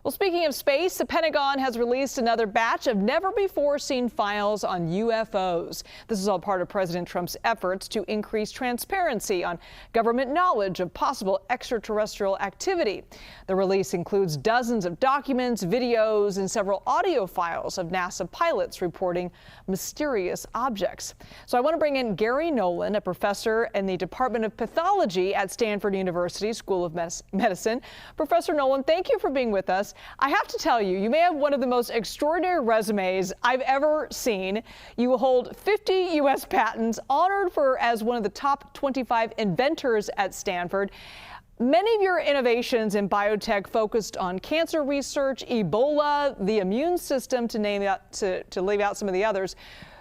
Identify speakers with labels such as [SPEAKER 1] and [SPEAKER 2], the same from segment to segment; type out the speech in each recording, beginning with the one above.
[SPEAKER 1] Well, speaking of space, the Pentagon has released another batch of never-before-seen files on UFOs. This is all part of President Trump's efforts to increase transparency on government knowledge of possible extraterrestrial activity. The release includes dozens of documents, videos, and several audio files of NASA pilots reporting mysterious objects. So I want to bring in Garry Nolan, a professor in the Department of Pathology at Stanford University School of Medicine. Professor Nolan, thank you for being with us. I have to tell you, you may have one of the most extraordinary resumes I've ever seen. You hold 50 U.S. patents, honored as one of the top 25 inventors at Stanford. Many of your innovations in biotech focused on cancer research, Ebola, the immune system, to leave out some of the others.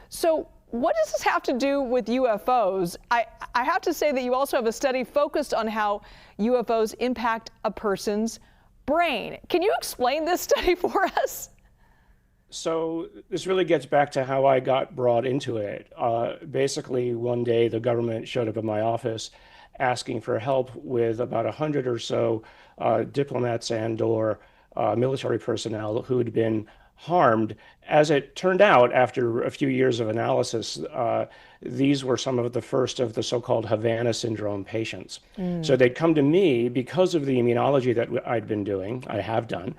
[SPEAKER 1] So what does this have to do with UFOs? I have to say that you also have a study focused on how UFOs impact a person's brain. Can you explain this study for us?
[SPEAKER 2] So this really gets back to how I got brought into it. Basically, one day the government showed up at my office asking for help with about 100 or so diplomats and/or military personnel who had been harmed. As it turned out, after a few years of analysis, these were some of the first of the so-called Havana syndrome patients. So they'd come to me because of the immunology that I have done,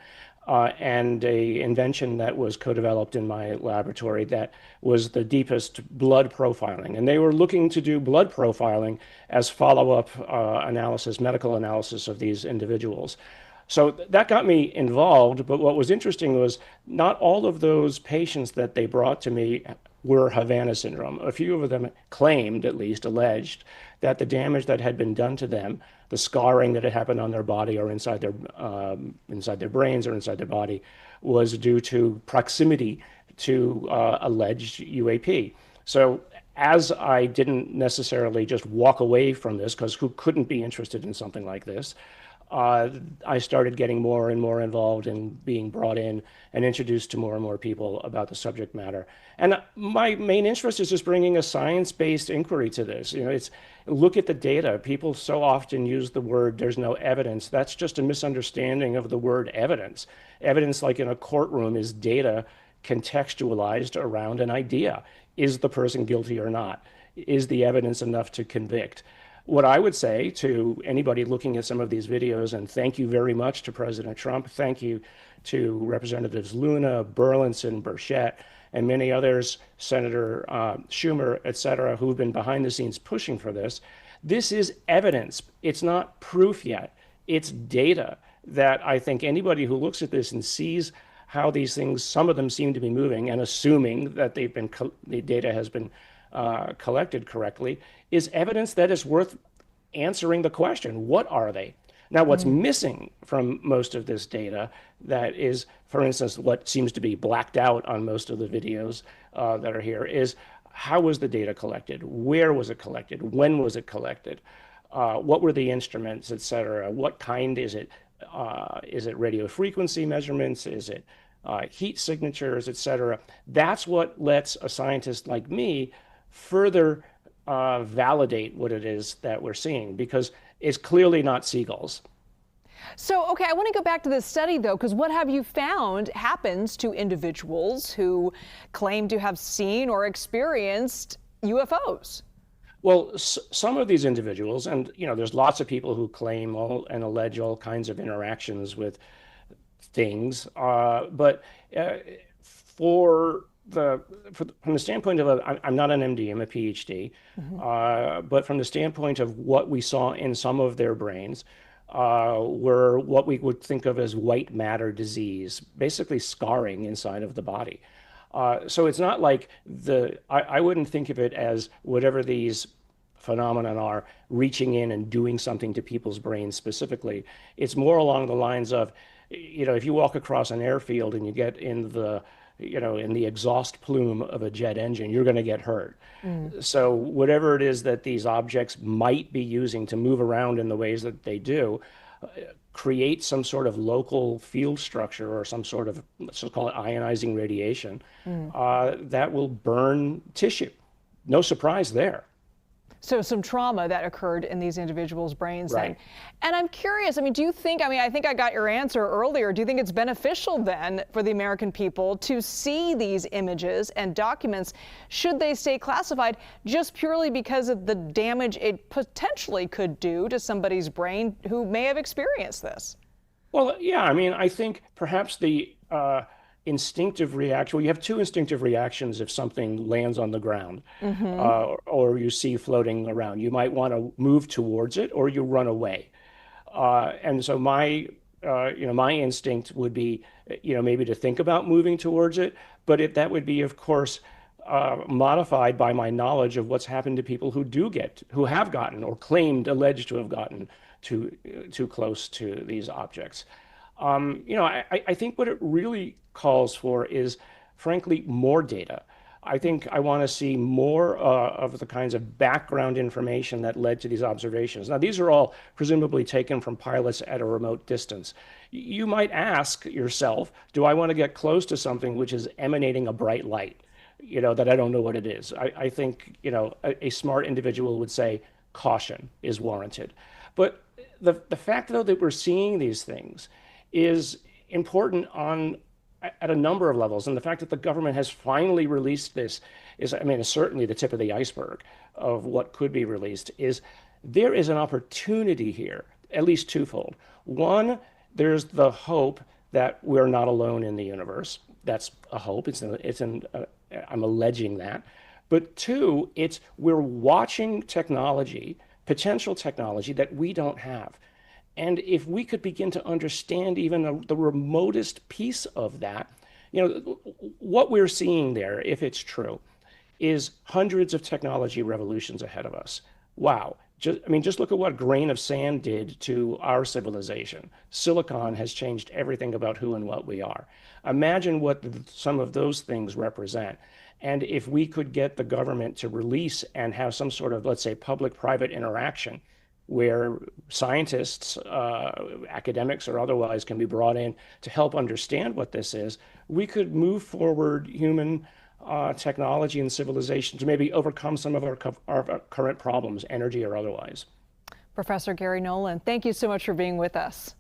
[SPEAKER 2] and a invention that was co-developed in my laboratory that was the deepest blood profiling. And they were looking to do blood profiling as follow-up analysis, medical analysis of these individuals. So that got me involved, but what was interesting was not all of those patients that they brought to me were Havana syndrome. A few of them claimed, at least alleged, that the damage that had been done to them, the scarring that had happened on their body or inside their brains or inside their body, was due to proximity to alleged UAP. So as I didn't necessarily just walk away from this, because who couldn't be interested in something like this, I started getting more and more involved in being brought in and introduced to more and more people about the subject matter. And my main interest is just bringing a science-based inquiry to this. It's look at the data. People so often use the word "there's no evidence." That's just a misunderstanding of the word evidence. Evidence, like in a courtroom, is data contextualized around an idea. Is the person guilty or not? Is the evidence enough to convict? What I would say to anybody looking at some of these videos, and thank you very much to President Trump, thank you to Representatives Luna, Burlinson, Burchett, and many others, Senator Schumer, et cetera, who've been behind the scenes pushing for this. This is evidence. It's not proof yet. It's data that I think anybody who looks at this and sees how these things, some of them seem to be moving, and assuming that the data has been collected correctly, is evidence that is worth answering the question, what are they? Now, what's missing from most of this data, that is, for instance, what seems to be blacked out on most of the videos that are here, is how was the data collected? Where was it collected? When was it collected? What were the instruments, et cetera? What kind is it? Is it radio frequency measurements? Is it heat signatures, et cetera? That's what lets a scientist like me further validate what it is that we're seeing, because it's clearly not seagulls.
[SPEAKER 1] So, okay, I want to go back to this study, though, because what have you found happens to individuals who claim to have seen or experienced UFOs?
[SPEAKER 2] Well, some of these individuals, and there's lots of people who claim and allege all kinds of interactions with things, but from the standpoint of I'm not an MD, I'm a PhD, but from the standpoint of what we saw in some of their brains were what we would think of as white matter disease, basically scarring inside of the body. So it's not like I wouldn't think of it as whatever these phenomenon are reaching in and doing something to people's brains specifically. It's more along the lines of, if you walk across an airfield and you get in the exhaust plume of a jet engine, you're going to get hurt. So whatever it is that these objects might be using to move around in the ways that they do, create some sort of local field structure or some sort of, let's call it ionizing radiation, that will burn tissue. No surprise there.
[SPEAKER 1] So some trauma that occurred in these individuals' brains then.
[SPEAKER 2] Right.
[SPEAKER 1] And I'm curious, I mean, do you think, I think I got your answer earlier. Do you think it's beneficial then for the American people to see these images and documents, should they stay classified, just purely because of the damage it potentially could do to somebody's brain who may have experienced this?
[SPEAKER 2] Well, yeah, I mean, I think perhaps the instinctive reaction, well, you have two instinctive reactions if something lands on the ground or you see floating around. You might want to move towards it or you run away. And so my instinct would be, maybe to think about moving towards it, but that would be, of course, modified by my knowledge of what's happened to people who have gotten or alleged to have gotten too close to these objects. I think what it really calls for is, frankly, more data. I think I want to see more of the kinds of background information that led to these observations. Now, these are all presumably taken from pilots at a remote distance. You might ask yourself, do I want to get close to something which is emanating a bright light, that I don't know what it is? I think, a smart individual would say caution is warranted. But the fact, though, that we're seeing these things is important at a number of levels. And the fact that the government has finally released this is certainly the tip of the iceberg of what could be released. There is an opportunity here, at least twofold. One, there's the hope that we're not alone in the universe. That's a hope. I'm alleging that. But two, we're watching potential technology that we don't have. And if we could begin to understand even the remotest piece of that, what we're seeing there, if it's true, is hundreds of technology revolutions ahead of us. Wow. Just look at what a grain of sand did to our civilization. Silicon has changed everything about who and what we are. Imagine what some of those things represent. And if we could get the government to release and have some sort of, let's say, public-private interaction where scientists, academics or otherwise, can be brought in to help understand what this is, we could move forward human technology and civilization to maybe overcome some of our current problems, energy or otherwise.
[SPEAKER 1] Professor Garry Nolan, thank you so much for being with us.